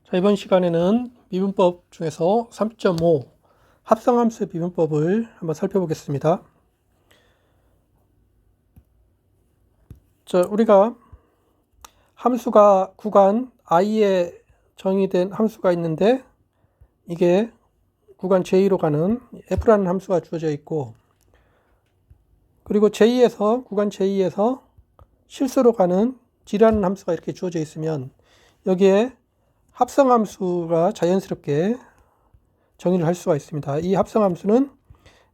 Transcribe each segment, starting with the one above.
자, 이번 시간에는 미분법 중에서 3.5 합성함수의 미분법을 한번 살펴보겠습니다. 자, 우리가 함수가 구간 i에 정의된 함수가 있는데 이게 구간 j로 가는 f라는 함수가 주어져 있고, 그리고 구간 j에서 실수로 가는 g라는 함수가 이렇게 주어져 있으면 여기에 합성함수가 자연스럽게 정의를 할 수가 있습니다. 이 합성함수는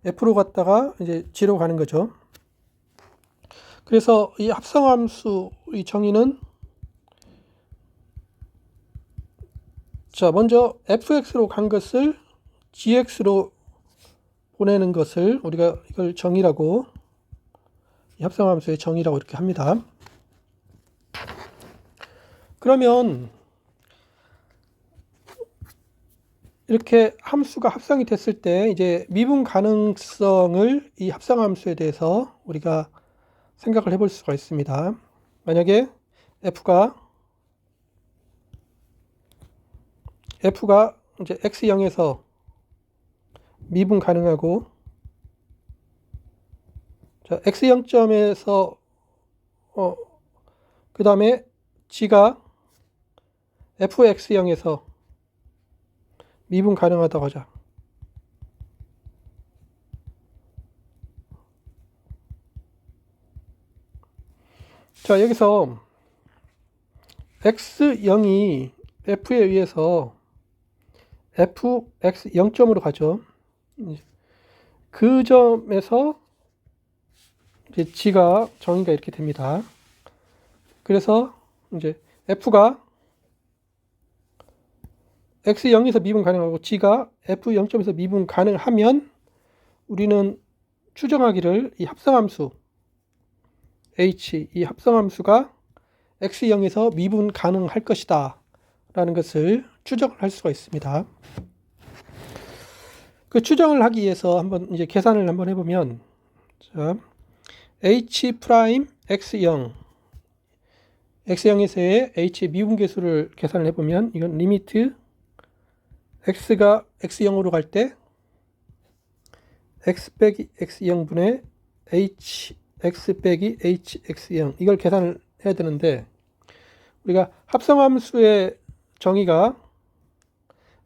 f로 갔다가 이제 g로 가는 거죠. 그래서 이 합성함수의 정의는, 자, 먼저 fx로 간 것을 gx로 보내는 것을 우리가 이걸 정의라고, 이 합성함수의 정의라고 이렇게 합니다. 그러면 이렇게 함수가 합성이 됐을 때 이제 미분 가능성을 이 합성함수에 대해서 우리가 생각을 해볼 수가 있습니다. 만약에 f가 이제 x0에서 미분 가능하고, 자, x0점에서 그 다음에 g가 fx0에서 미분 가능하다고 하자. 자, 여기서 x0이 f에 의해서 fx 0점으로 가죠. 그 점에서 이제 g가 정의가 이렇게 됩니다. 그래서 이제 f가 x0에서 미분 가능하고 g가 f 0점에서 미분 가능하면 우리는 추정하기를 이 합성함수 h, 이 합성함수가 x0에서 미분 가능할 것이다 라는 것을 추정을 할 수가 있습니다. 그 추정을 하기 위해서 한번 이제 계산을 한번 해보면, 자, h 프라임 x0, x0에서의 h의 미분계수를 계산을 해보면 이건 리미트 x가 x0으로 갈 때 x 빼기 x0분의 x 빼기 hx0, 이걸 계산을 해야 되는데, 우리가 합성함수의 정의가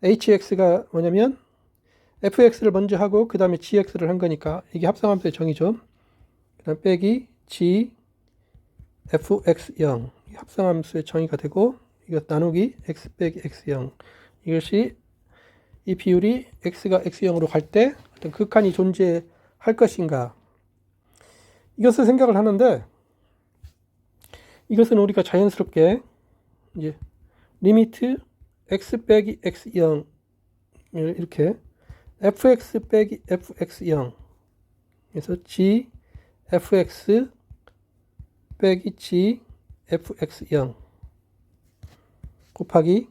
hx가 뭐냐면 fx를 먼저 하고 그 다음에 gx를 한 거니까 이게 합성함수의 정의죠. 그 다음 빼기 g fx0, 합성함수의 정의가 되고, 이거 나누기 x 빼기 x0, 이것이 이 비율이 x가 x0으로 갈 때 어떤 극한이 존재할 것인가, 이것을 생각을 하는데, 이것은 우리가 자연스럽게 이제 리미트 x 빼기 x0을 이렇게 fx 빼기 fx0, 그래서 g fx 빼기 g fx0 곱하기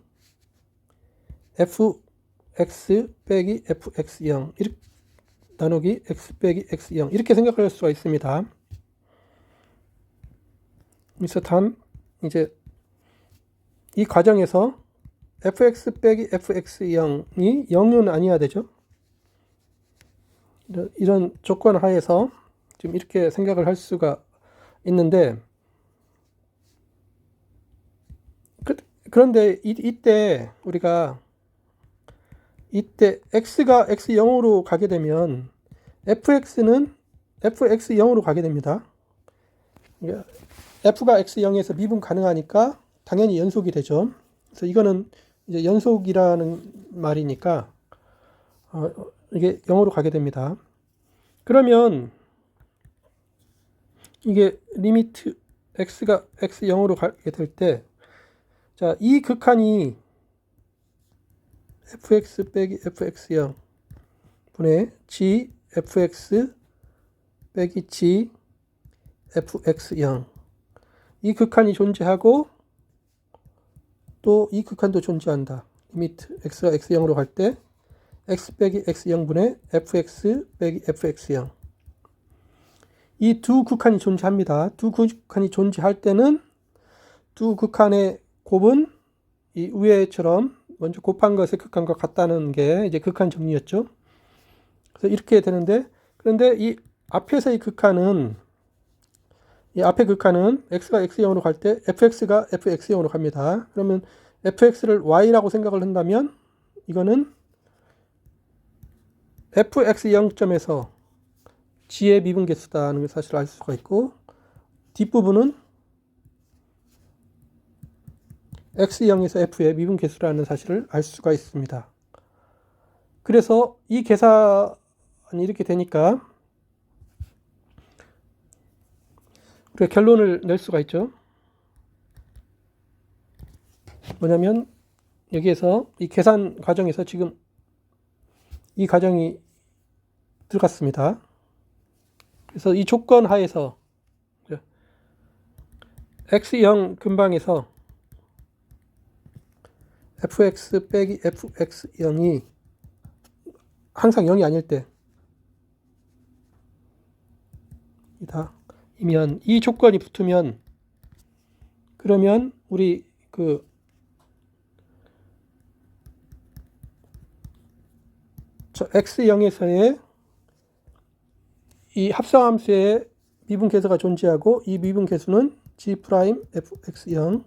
fx 빼기 fx0 이렇게 나누기 x 빼기 x0, 이렇게 생각할 수가 있습니다. 그래서 단 이제 이 과정에서 fx 빼기 fx0이 0은 아니어야 되죠. 이런 조건 하에서 지금 이렇게 생각을 할 수가 있는데, 그런데 이때 우리가 x가 x0으로 가게 되면 fx는 fx0으로 가게 됩니다. f가 x0에서 미분 가능하니까 당연히 연속이 되죠. 그래서 이거는 이제 연속이라는 말이니까 이게 0으로 가게 됩니다. 그러면 이게 리미트 x가 x0으로 가게 될 때, 자, 이 극한이 fx 빼기 fx0 분의 g fx 빼기 g fx0, 이 극한이 존재하고 또 이 극한도 존재한다. 리미트 x가 x0으로 갈 때 x 빼기 x0분의 fx 빼기 fx0, 이 두 극한이 존재합니다. 두 극한이 존재할 때는 두 극한의 곱은 이 위에처럼 먼저 곱한 것의 극한과 같다는 게 이제 극한 정리였죠. 그래서 이렇게 되는데, 그런데 이 앞에서의 극한은, 이 앞의 극한은 x가 x0으로 갈 때 fx가 fx0으로 갑니다. 그러면 fx를 y라고 생각을 한다면 이거는 fx0점에서 g의 미분계수다는 걸 사실 알 수가 있고, 뒷부분은 x0에서 f의 미분계수라는 사실을 알 수가 있습니다. 그래서 이 계산이 이렇게 되니까 우리가 결론을 낼 수가 있죠. 뭐냐면 여기에서 이 계산 과정에서 지금 이 과정이 들어갔습니다. 그래서 이 조건 하에서 x0 근방에서 fx 빼기 fx0이 항상 0이 아닐 때 이면 이 조건이 붙으면, 그러면 우리 그 x0에서의 이 합성함수의 미분계수가 존재하고, 이 미분계수는 g' fx0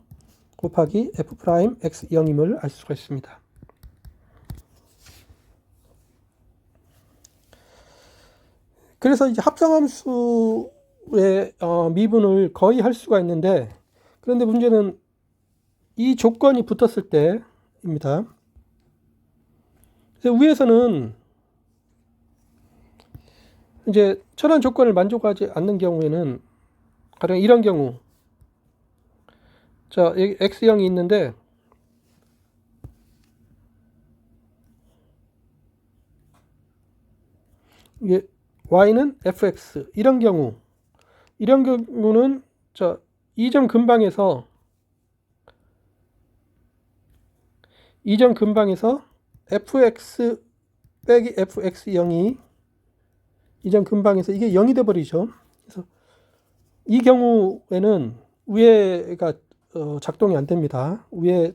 곱하기 f' x0임을 알 수가 있습니다. 그래서 이제 합성함수의 미분을 거의 할 수가 있는데, 그런데 문제는 이 조건이 붙었을 때입니다. 그래서 위에서는 이제 저런 조건을 만족하지 않는 경우에는, 가령 이런 경우, 자, 여기 x0이 있는데 이게 y는 fx, 이런 경우는 자, 이 점 근방에서 fx 빼기 fx0이 이 점 근방에서 이게 0이 돼 버리죠. 그래서 이 경우에는 위에가 작동이 안 됩니다. 위에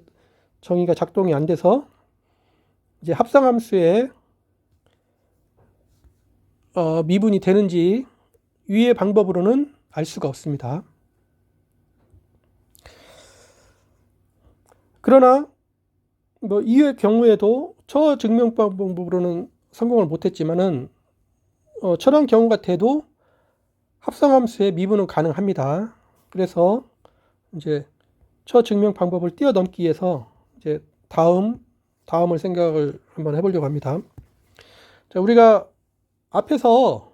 정의가 작동이 안 돼서 이제 합성함수의 미분이 되는지 위의 방법으로는 알 수가 없습니다. 그러나 뭐 이의 경우에도 저 증명 방법으로는 성공을 못했지만은 저런 경우가 돼도 합성함수의 미분은 가능합니다. 그래서 이제 저 증명 방법을 뛰어넘기 위해서 이제 다음을 생각을 한번 해보려고 합니다. 자, 우리가 앞에서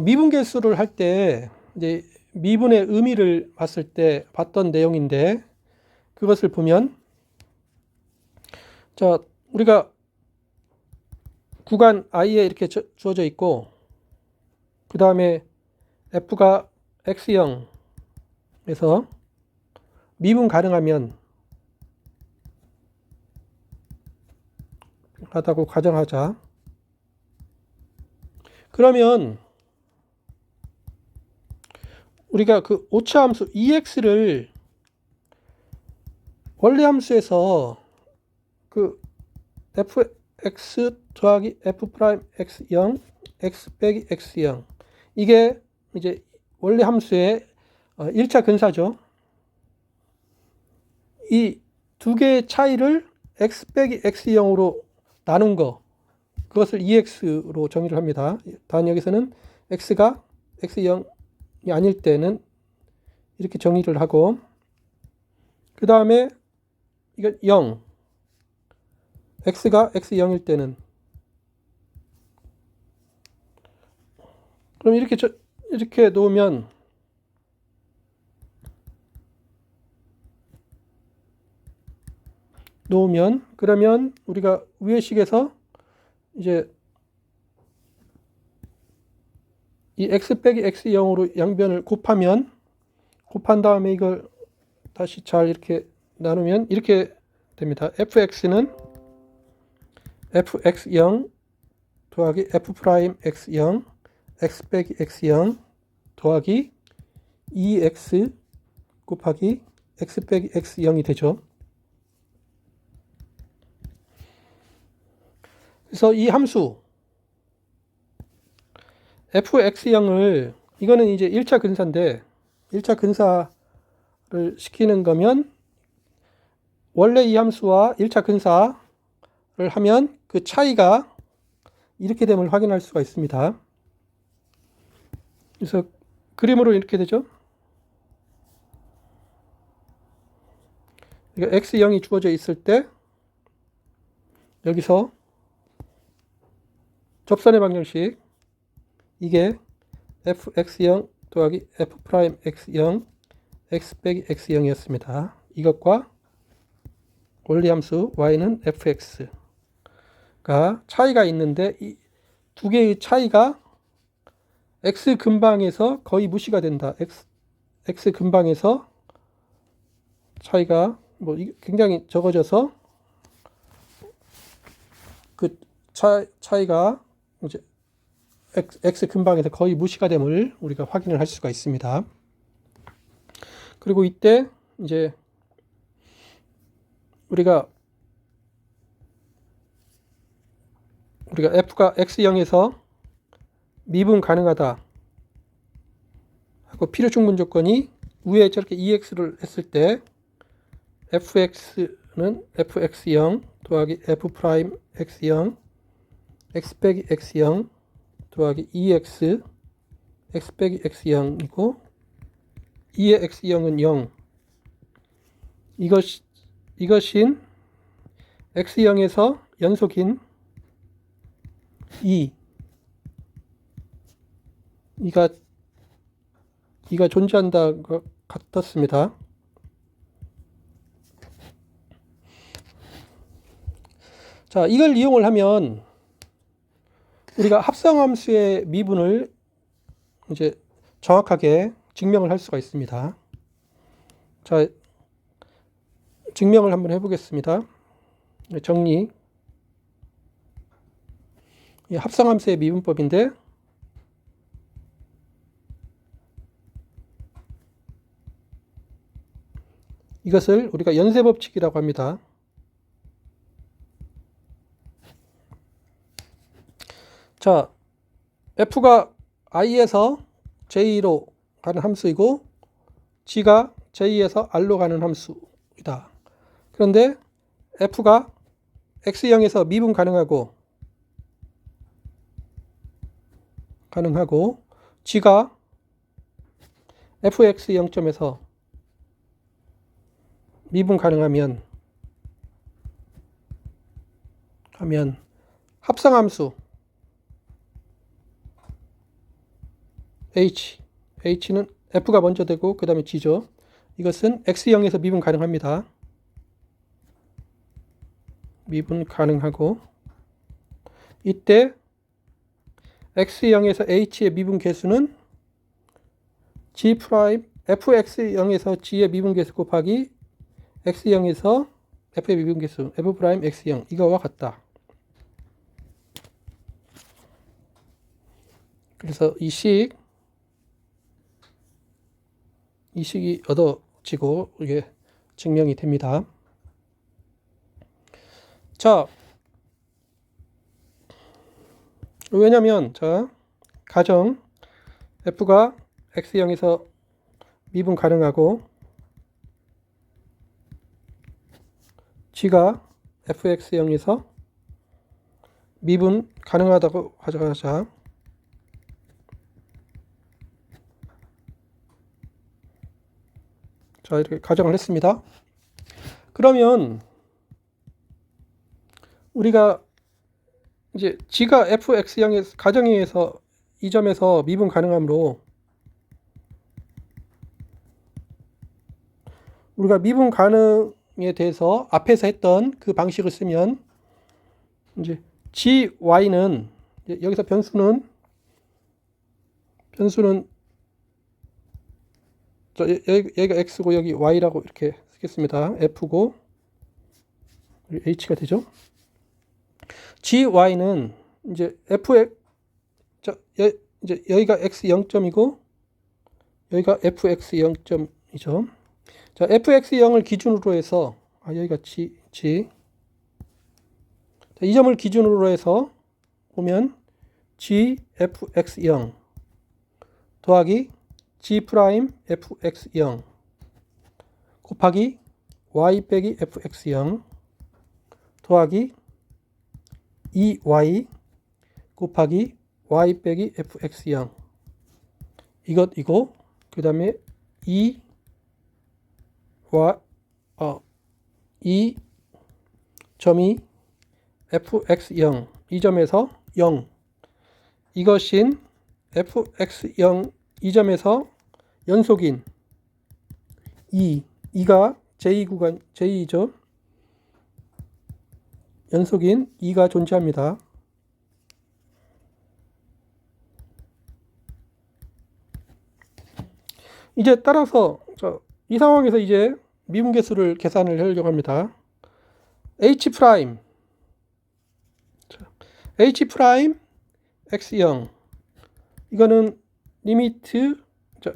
미분계수를 할 때 이제 미분의 의미를 봤을 때 봤던 내용인데, 그것을 보면, 자, 우리가 구간 i에 이렇게 주어져 있고, 그 다음에 f가 x0에서 미분 가능하면 하다고 가정하자. 그러면 우리가 그 오차함수 ex를 원래 함수에서 그 fx 더하기 f'x0 x 빼기 x0, 이게 이제 원래 함수의 1차 근사죠. 이 두 개의 차이를 x 빼기 x0으로 나눈 거, 그것을 ex로 정의를 합니다. 단 여기서는 x가 x0이 아닐 때는 이렇게 정의를 하고, 그 다음에 이거 0, x가 x0일 때는, 그럼 이렇게 놓으면 그러면 우리가 위의 식에서 이제 이 x 빼기 x0으로 양변을 곱한 다음에 이걸 다시 잘 이렇게 나누면 이렇게 됩니다. fx는 fx0 더하기 f'x0 x 빼기 x0 더하기 2x 곱하기 x 빼기 x0이 되죠. 그래서 이 함수 fx0을 이거는 이제 1차 근사인데 1차 근사를 시키는 거면 원래 이 함수와 1차 근사를 하면 그 차이가 이렇게 됨을 확인할 수가 있습니다. 그래서 그림으로 이렇게 되죠. 그러니까 x0이 주어져 있을 때 여기서 접선의 방정식 이게 fx0 더하기 f'x0 x 빼기 x0이었습니다. 이것과 원리함수 y는 fx가 차이가 있는데 이 두 개의 차이가 x 근방에서 거의 무시가 된다. x 근방에서 차이가 뭐 굉장히 적어져서 그 차이가 이제 x 근방에서 거의 무시가 됨을 우리가 확인을 할 수가 있습니다. 그리고 이때 이제 우리가 f가 x0에서 미분 가능하다 하고 필요 충분 조건이 위에 저렇게 ex를 했을 때 fx는 fx0 더하기 f'x0 x 빼기 x0 더하기 2x x 빼기 x0이고 2의 x0은 0 이것인 x0에서 연속인 2 이가 존재한다 것 같았습니다. 자, 이걸 이용을 하면 우리가 합성함수의 미분을 이제 정확하게 증명을 할 수가 있습니다. 자, 증명을 한번 해보겠습니다. 정리. 합성함수의 미분법인데 이것을 우리가 연쇄법칙이라고 합니다. 자, f가 i에서 j로 가는 함수이고 g가 j에서 r로 가는 함수이다. 그런데 f가 x0에서 미분 가능하고 g가 fx 0점에서 미분 가능하면 합성함수 h는 f가 먼저 되고 그 다음에 g죠. 이것은 x0에서 미분 가능합니다. 미분 가능하고 이때 x0에서 h의 미분 계수는 g fx0에서 g의 미분 계수 곱하기 x0에서 f의 미분 계수 f'x0 이거와 같다. 그래서 이 식이 얻어지고 이게 증명이 됩니다. 자, 왜냐면 자, 가정 f가 x0에서 미분 가능하고 g가 fx0에서 미분 가능하다고 가정하자. 자, 이렇게 가정을 했습니다. 그러면 우리가 이제 g가 fx0에서 가정에 의해서 이 점에서 미분 가능하므로 우리가 미분 가능에 대해서 앞에서 했던 그 방식을 쓰면 이제 gy는 여기서 변수는 여기가 x고 여기 y라고 이렇게 쓰겠습니다. f고 h가 되죠. gy는 이제 이제 여기가 x 0점이고 여기가 fx 0점이죠. 자, fx 0을 기준으로 해서 여기가 g 자, 이 점을 기준으로 해서 보면 gfx0 더하기 g'fx0 곱하기 y 빼기 fx0 더하기 2y 곱하기 y 빼기 fx0 이것이고 그 다음에 이 점이 fx0 이 점에서 0 이것인 fx0 이 점에서 연속인 2가 j 구간 j죠. 연속인 2가 존재합니다. 이제 따라서 이 상황에서 이제 미분계수를 계산을 하려고 합니다. h 프라임 x0 이거는 리미트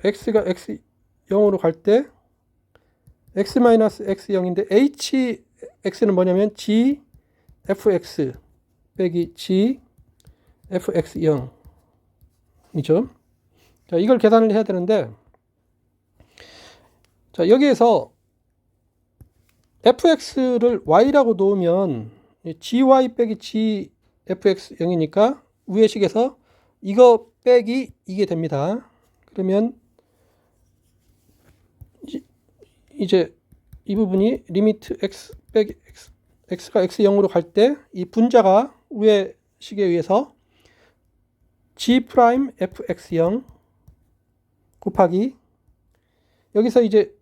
x가 x0으로 갈 때 x-x0인데 hx는 뭐냐면 gfx 빼기 gfx0 이죠. 자, 이걸 계산을 해야 되는데 자, 여기에서 fx를 y라고 놓으면 gy 빼기 gfx0이니까 위의 식에서 이거 빼기 이게 됩니다. 그러면 이제 이 부분이 리미트 x 빼기 x가 x0으로 갈 때 이 분자가 위의 식에 의해서 g'fx0 곱하기 여기서 이제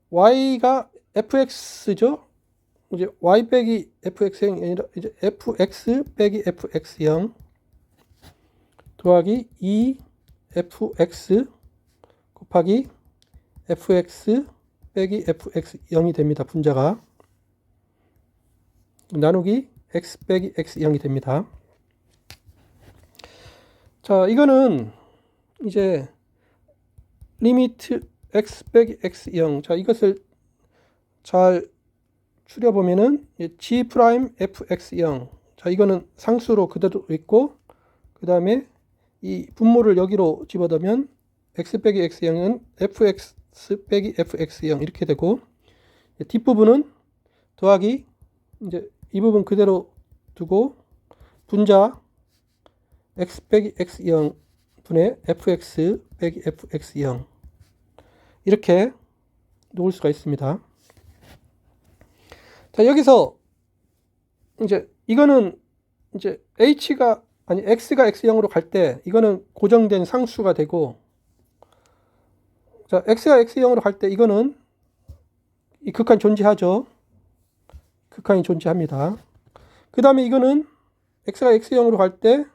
y가 fx죠. 이제 y 빼기 fx0이 아니라 이제 fx 빼기 fx0 더하기 2fx 곱하기 fx 빼기 fx0이 됩니다. 분자가 나누기 x 빼기 x0이 됩니다. 자, 이거는 이제 리미트 x 빼기 x0 자, 이것을 잘 추려보면은 g 프라임 fx0 자, 이거는 상수로 그대로 있고 그 다음에 이 분모를 여기로 집어넣으면 x 빼기 x0은 fx 빼기 fx0 이렇게 되고 뒷부분은 더하기 이제 이 부분 그대로 두고 분자 x 빼기 x0 분의 fx 빼기 fx0 이렇게 놓을 수가 있습니다. 자, 여기서 이제 이거는 이제 x가 x0으로 갈 때 이거는 고정된 상수가 되고 자, x가 x0으로 갈 때 이거는 이 극한 존재하죠. 극한이 존재합니다. 그 다음에 이거는 x가 x0으로 갈 때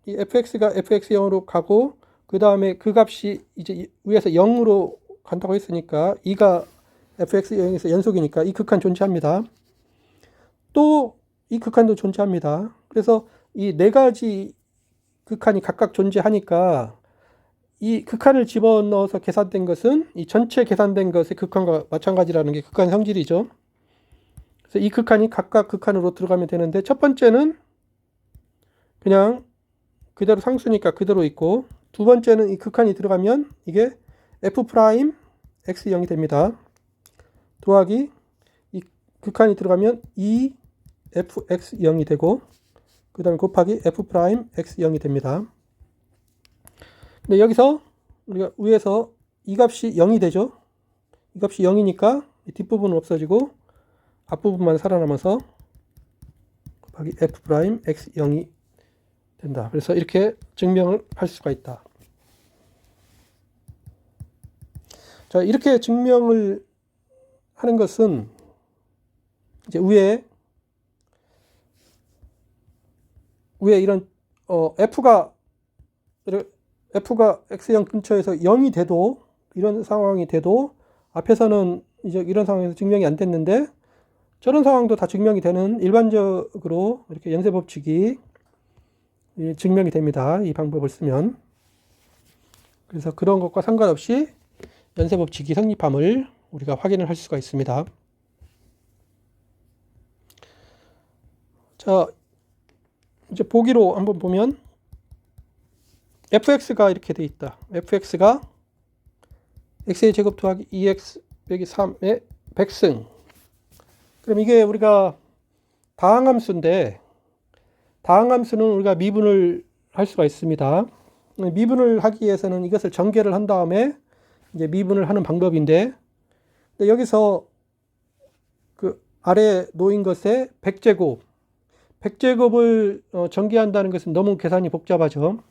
이 fx가 fx0으로 가고 그 다음에 그 값이 이제 위에서 0으로 간다고 했으니까 2가 fx0에서 연속이니까 이 극한 존재합니다. 또 이 극한도 존재합니다. 그래서 이 네 가지 극한이 각각 존재하니까 이 극한을 집어넣어서 계산된 것은 이 전체 계산된 것의 극한과 마찬가지라는 게 극한 성질이죠. 그래서 이 극한이 각각 극한으로 들어가면 되는데 첫 번째는 그냥 그대로 상수니까 그대로 있고 두 번째는 이 극한이 들어가면 이게 f 프라임 x0이 됩니다. 더하기 이 극한이 들어가면 2fx0이 되고 그 다음에 곱하기 f 프라임 x0이 됩니다. 근데 여기서 우리가 위에서 이 값이 0이 되죠. 이 값이 0이니까 이 뒷부분은 없어지고 앞부분만 살아남아서 곱하기 f 프라임 x0이 된다. 그래서 이렇게 증명을 할 수가 있다. 자, 이렇게 증명을 하는 것은 이제 위에 이런 f가 x0 근처에서 0이 돼도 이런 상황이 돼도 앞에서는 이제 이런 상황에서 증명이 안 됐는데 저런 상황도 다 증명이 되는 일반적으로 이렇게 연쇄 법칙이 증명이 됩니다. 이 방법을 쓰면. 그래서 그런 것과 상관없이 연쇄 법칙이 성립함을 우리가 확인을 할 수가 있습니다. 자, 이제 보기로 한번 보면 fx가 이렇게 돼 있다. fx가 x의 제곱 더하기 2x 빼기 3의 백승. 그럼 이게 우리가 다항함수인데, 다항함수는 우리가 미분을 할 수가 있습니다. 미분을 하기 위해서는 이것을 전개를 한 다음에 이제 미분을 하는 방법인데, 여기서 그 아래 놓인 것에 100제곱을 전개한다는 것은 너무 계산이 복잡하죠.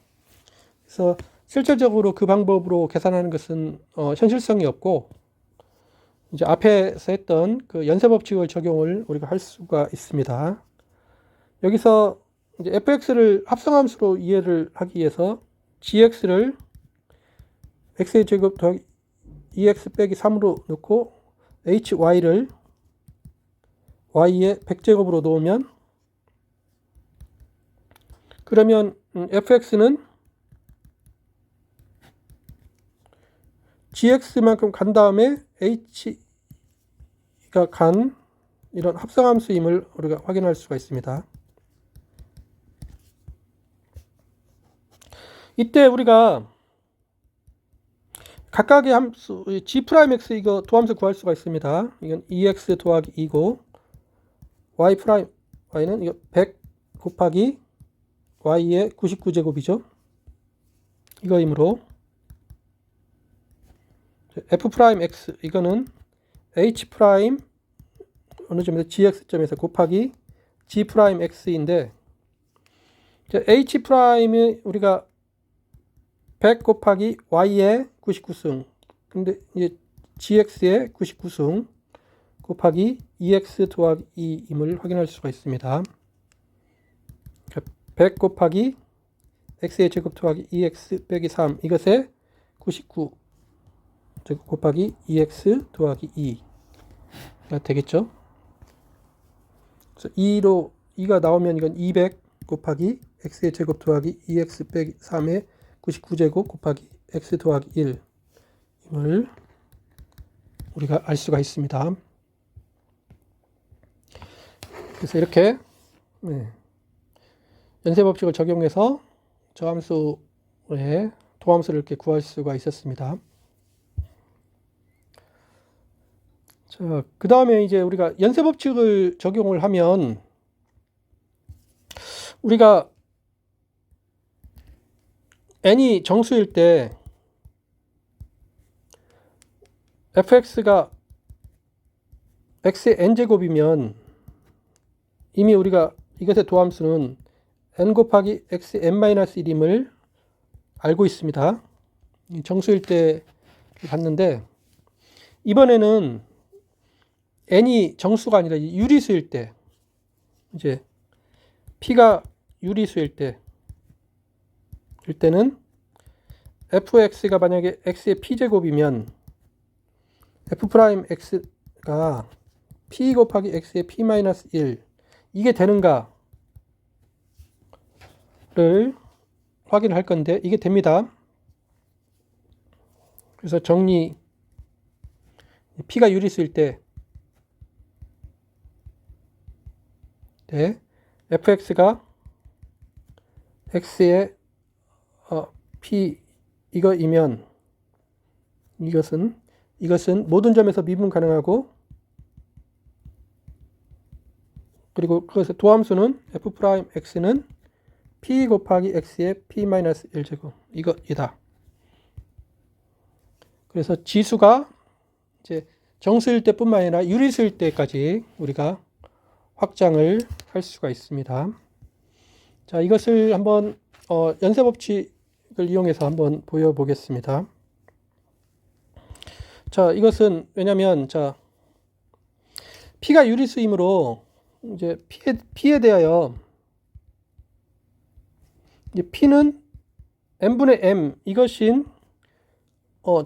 그래서 실질적으로 그 방법으로 계산하는 것은 현실성이 없고, 이제 앞에서 했던 그 연쇄법칙을 적용을 우리가 할 수가 있습니다. 여기서 이제 fx를 합성함수로 이해를 하기 위해서 gx를 x의 제곱 더하기 2x 빼기 3으로 놓고 hy를 y의 100제곱으로 놓으면, 그러면 fx는 gx만큼 간 다음에 h가 간 이런 합성함수임을 우리가 확인할 수가 있습니다. 이때 우리가 각각의 함수 g'x 이거 도함수 구할 수가 있습니다. 이건 2x 더하기 2고 y는 이거 100 곱하기 y의 99제곱이죠. 이거이므로 f'x 이거는 h' 어느 점에서 gx점에서 곱하기 g'x인데, h'이 우리가 100 곱하기 y의 99승, 근데 이제 gx의 99승 곱하기 2x 더하기 2임을 확인할 수가 있습니다. 100 곱하기 x의 제곱 더하기 2x 빼기 3 이것에 99 곱하기 2x 더하기 2가 되겠죠. 그래서 2가 나오면 이건 200 곱하기 x의 제곱 더하기 2x 빼기 3의 99제곱 곱하기 x 더하기 1임을 우리가 알 수가 있습니다. 그래서 이렇게 연쇄법칙을 적용해서 저함수의 도함수를 이렇게 구할 수가 있었습니다. 자, 그 다음에 이제 우리가 연쇄법칙을 적용을 하면 우리가 n이 정수일 때 fx가 x의 n제곱이면 이미 우리가 이것의 도함수는 n 곱하기 x의 n-1임을 알고 있습니다. 정수일 때 봤는데, 이번에는 n이 정수가 아니라 유리수일 때, 이제 p가 유리수일 때는 fx가 만약에 x의 p제곱이면 f'x가 p 곱하기 x의 p-1 이게 되는가를 확인할 건데, 이게 됩니다. 그래서 정리, p가 유리수일 때 fx가 x의 p 이거이면 이것은 모든 점에서 미분 가능하고, 그리고 그것의 도함수는 f'x는 p 곱하기 x의 p-1제곱 이거이다. 그래서 지수가 이제 정수일 때뿐만 아니라 유리수일 때까지 우리가 확장을 할 수가 있습니다. 자, 이것을 한번 연쇄법칙을 이용해서 한번 보여보겠습니다. 자, 이것은 왜냐면 p가 유리수이므로 이제 p에 대하여 이제 p는 n분의 m 이것인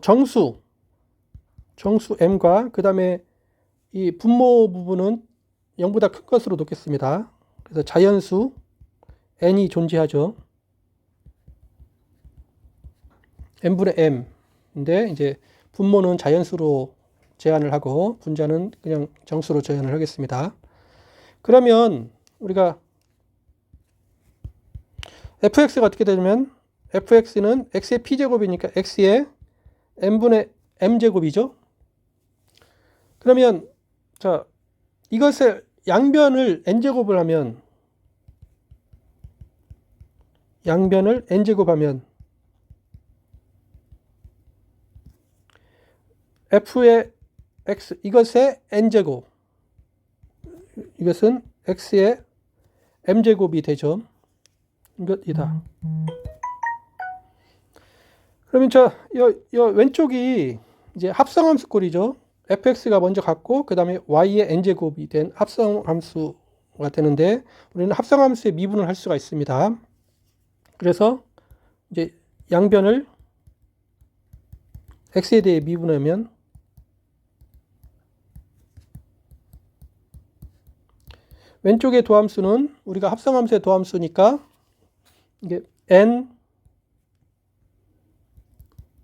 정수 m과 그 다음에 이 분모 부분은 0보다 큰 것으로 놓겠습니다. 그래서 자연수 n이 존재하죠. n분의 m인데 이제 분모는 자연수로 제한을 하고 분자는 그냥 정수로 제한을 하겠습니다. 그러면 우리가 fx가 어떻게 되냐면 fx는 x의 p제곱이니까 x의 n분의 m제곱이죠. 그러면 자, 이것의 양변을 n제곱을 하면 n제곱하면 f의 x 이것의 n제곱, 이것은 x의 m제곱이 되죠. 이것이다. 그러면 요 왼쪽이 이제 합성함수 꼴이죠. fx가 먼저 갖고 그 다음에 y의 n제곱이 된 합성함수가 되는데, 우리는 합성함수의 미분을 할 수가 있습니다. 그래서 이제 양변을 x에 대해 미분하면 왼쪽의 도함수는 우리가 합성함수의 도함수니까 이게 n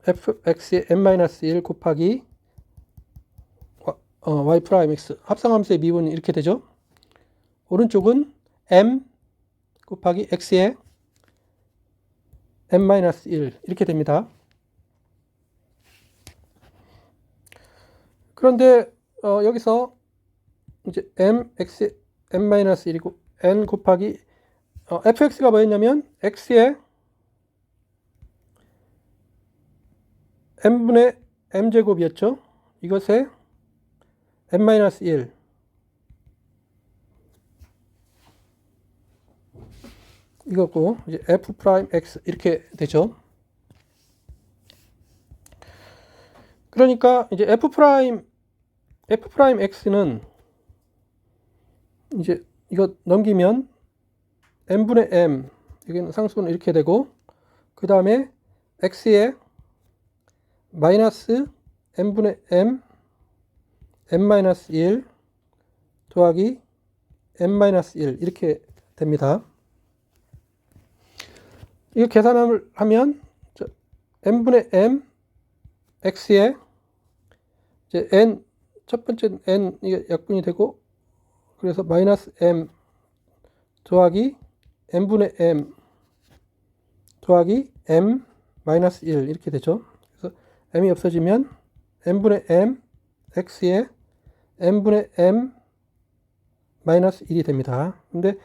fx의 n-1 곱하기 y 프라임 x 합성함수의 미분이 이렇게 되죠. 오른쪽은 m 곱하기 x의 n-1 이렇게 됩니다. 그런데 여기서 이제 mx의 n-1이고 n 곱하기 fx가 뭐였냐면 x의 n분의 m제곱이었죠. 이것의 n-1 이거고 이제 f 프라임 x 이렇게 되죠. 그러니까 이제 f 프라임 x는 이제 이거 넘기면 n분의 m 여기는 상수는 이렇게 되고, 그 다음에 x의 마이너스 n분의 m n-1 더하기 n-1 이렇게 됩니다. 이거 계산을 하면 n분의 m x의 이제 n 첫 번째 n 이게 약분이 되고, 그래서 마이너스 m 더하기 n분의 m 더하기 m 마이너스 1 이렇게 되죠. 그래서 m이 없어지면 n분의 m x의 n분의 m 마이너스 1이 됩니다. 근데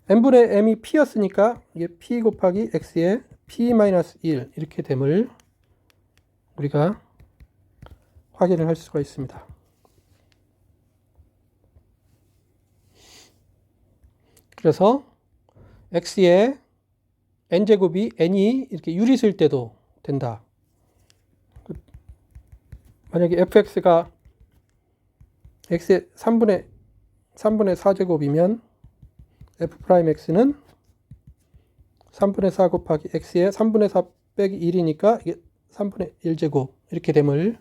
n분의 m이 p였으니까 이게 p 곱하기 x의 p 마이너스 1 이렇게 됨을 우리가 확인을 할 수가 있습니다. 그래서 x의 n제곱이 n이 이렇게 유리수일 때도 된다. 만약에 fx가 x의 3분의 4제곱이면 f 프라임 x는 3분의 4 곱하기 x의 3분의 4 빼기 1이니까 이게 3분의 1제곱 이렇게 됨을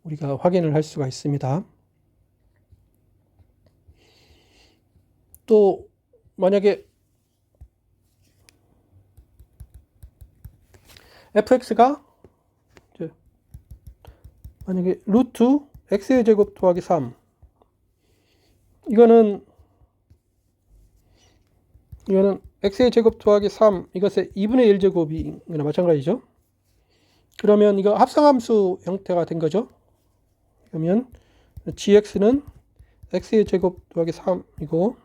우리가 확인을 할 수가 있습니다. 또 만약에 fx가 만약에 루트 x의 제곱 더하기 3 이거는 x의 제곱 더하기 3 이것의 2분의 1제곱이나 마찬가지죠. 그러면 이거 합성함수 형태가 된 거죠. 그러면 gx는 x의 제곱 더하기 3이고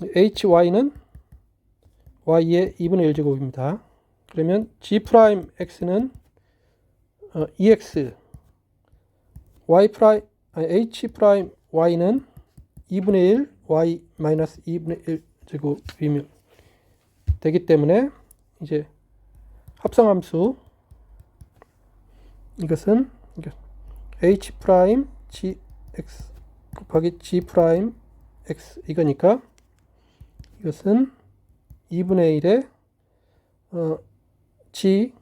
hy는 y의 2분의 1제곱입니다. 그러면 g 프라임 x는 ex y 프라임 h 프라임 y는 2분의 1 y 마이너스 2분의 1제곱이 되기 때문에 이제 합성함수 이것은 h 프라임 g x 곱하기 g 프라임 x 이거니까 이것은 2분의 1에 g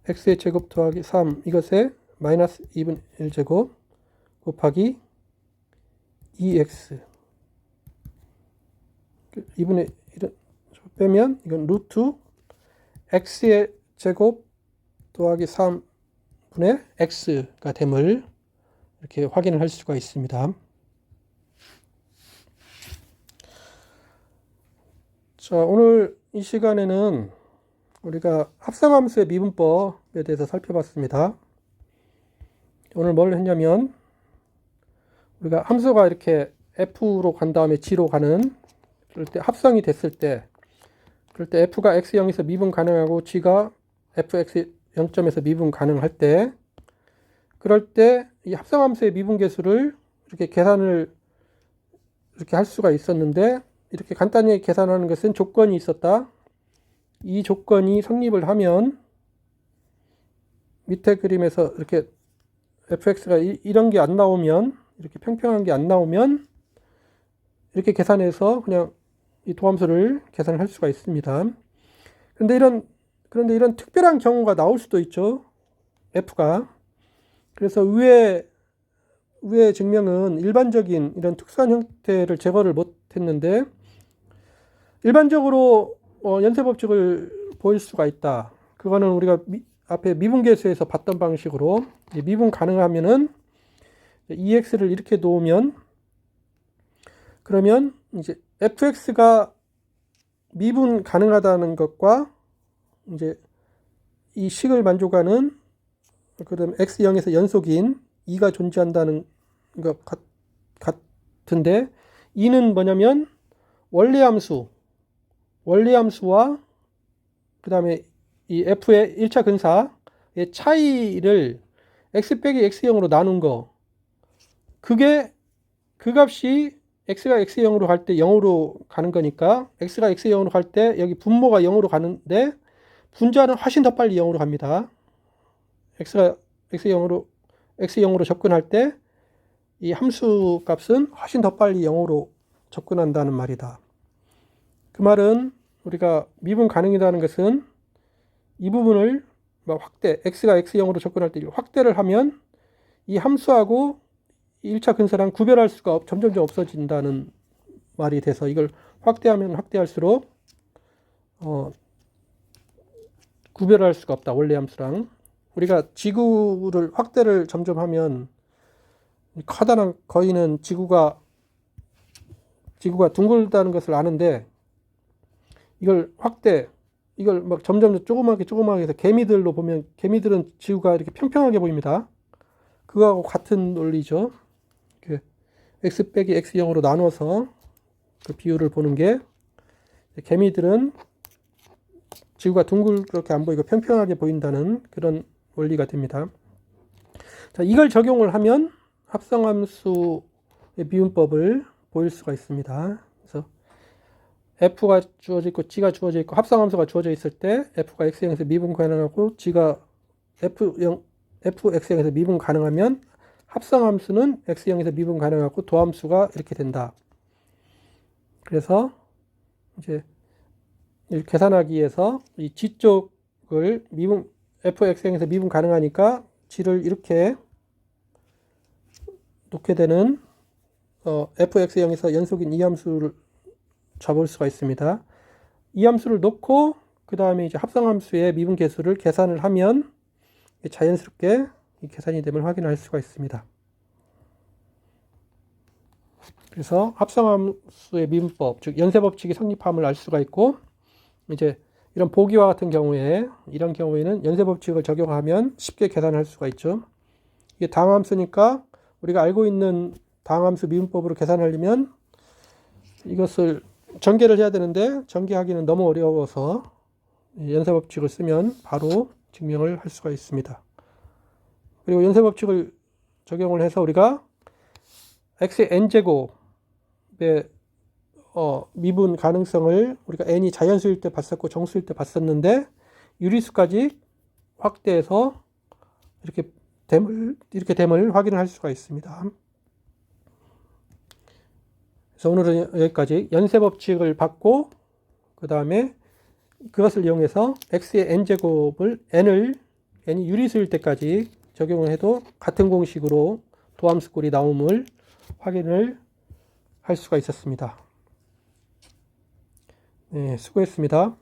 x의 제곱 더하기 3 이것의 마이너스 2분의 1제곱 곱하기 2x 2분의 1을 빼면 이건 루트 x의 제곱 더하기 3분의 x가 됨을 이렇게 확인을 할 수가 있습니다. 자, 오늘 이 시간에는 우리가 합성함수의 미분법에 대해서 살펴봤습니다. 오늘 뭘 했냐면 우리가 함수가 이렇게 f로 간 다음에 g로 가는 그럴 때 합성이 됐을 때 그럴 때 f가 x0에서 미분 가능하고 g가 fx 0점에서 미분 가능할 때 그럴 때 이 합성함수의 미분계수를 이렇게 계산을 이렇게 할 수가 있었는데 이렇게 간단히 계산하는 것은 조건이 있었다. 이 조건이 성립을 하면 밑에 그림에서 이렇게 fx가 이런 게 안 나오면 이렇게 평평한 게 안 나오면 이렇게 계산해서 그냥 이 도함수를 계산할 수가 있습니다. 그런데 이런 특별한 경우가 나올 수도 있죠. f가. 그래서 위의 증명은 일반적인 이런 특수한 형태를 제거를 못 했는데 일반적으로 연쇄법칙을 보일 수가 있다. 그거는 우리가 앞에 미분계수에서 봤던 방식으로 미분 가능하면은 EX를 이렇게 놓으면 그러면 이제 fx가 미분 가능하다는 것과 이제 이 식을 만족하는 그다음 x0에서 연속인 2가 존재한다는 것 같은데 2는 뭐냐면 원리함수와 그 다음에 이 f의 1차 근사의 차이를 x 빼기 x0으로 나눈 거 그게 그 값이 x가 x0으로 갈 때 0으로 가는 거니까 x가 x0으로 갈 때 여기 분모가 0으로 가는데 분자는 훨씬 더 빨리 0으로 갑니다. x가 x0으로 접근할 때 이 함수 값은 훨씬 더 빨리 0으로 접근한다는 말이다. 그 말은 우리가 미분 가능이라는 것은 이 부분을 x가 x0으로 접근할 때 확대를 하면 이 함수하고 1차 근사랑 구별할 수가 점점 없어진다는 말이 돼서 이걸 확대하면 확대할수록 구별할 수가 없다. 원래 함수랑. 우리가 지구를 확대를 점점 하면 커다란 거인은 지구가 둥글다는 것을 아는데 이걸 막 점점 조그맣게 해서 개미들로 보면 개미들은 지구가 이렇게 평평하게 보입니다. 그거하고 같은 논리죠. x 빼기 x0으로 나눠서 그 비율을 보는 게 개미들은 지구가 둥글게 안 보이고 평평하게 보인다는 그런 원리가 됩니다. 자, 이걸 적용을 하면 합성함수의 미분법을 보일 수가 있습니다. 그래서 f가 주어져 있고 g가 주어져 있고 합성함수가 주어져 있을 때 f가 x0에서 미분 가능하고 g가 fx0에서 미분 가능하면 합성함수는 x0에서 미분 가능하고 도함수가 이렇게 된다. 그래서 이제 계산하기 위해서 이 g 쪽을 fx0에서 미분 가능하니까 g를 이렇게 놓게 되는 fx0에서 연속인 이 함수를 잡을 수가 있습니다. 이 함수를 놓고 그 다음에 이제 합성함수의 미분계수를 계산을 하면 자연스럽게 계산이 됨을 확인할 수가 있습니다. 그래서 합성함수의 미분법, 즉 연쇄법칙이 성립함을 알 수가 있고 이제 이런 보기와 같은 경우에 이런 경우에는 연쇄법칙을 적용하면 쉽게 계산할 수가 있죠. 이게 다항함수니까 우리가 알고 있는 다항함수 미분법으로 계산하려면 이것을 전개를 해야 되는데 전개하기는 너무 어려워서 연쇄법칙을 쓰면 바로 증명을 할 수가 있습니다. 그리고 연쇄법칙을 적용을 해서 우리가 x의 n제곱의 미분 가능성을 우리가 n이 자연수일 때 봤었고 정수일 때 봤었는데 유리수까지 확대해서 이렇게 됨을 확인할 수가 있습니다. 그래서 오늘은 여기까지 연쇄법칙을 받고 그 다음에 그것을 이용해서 x의 n제곱을 n이 유리수일 때까지 적용을 해도 같은 공식으로 도함수꼴이 나옴을 확인을 할 수가 있었습니다. 네, 수고했습니다.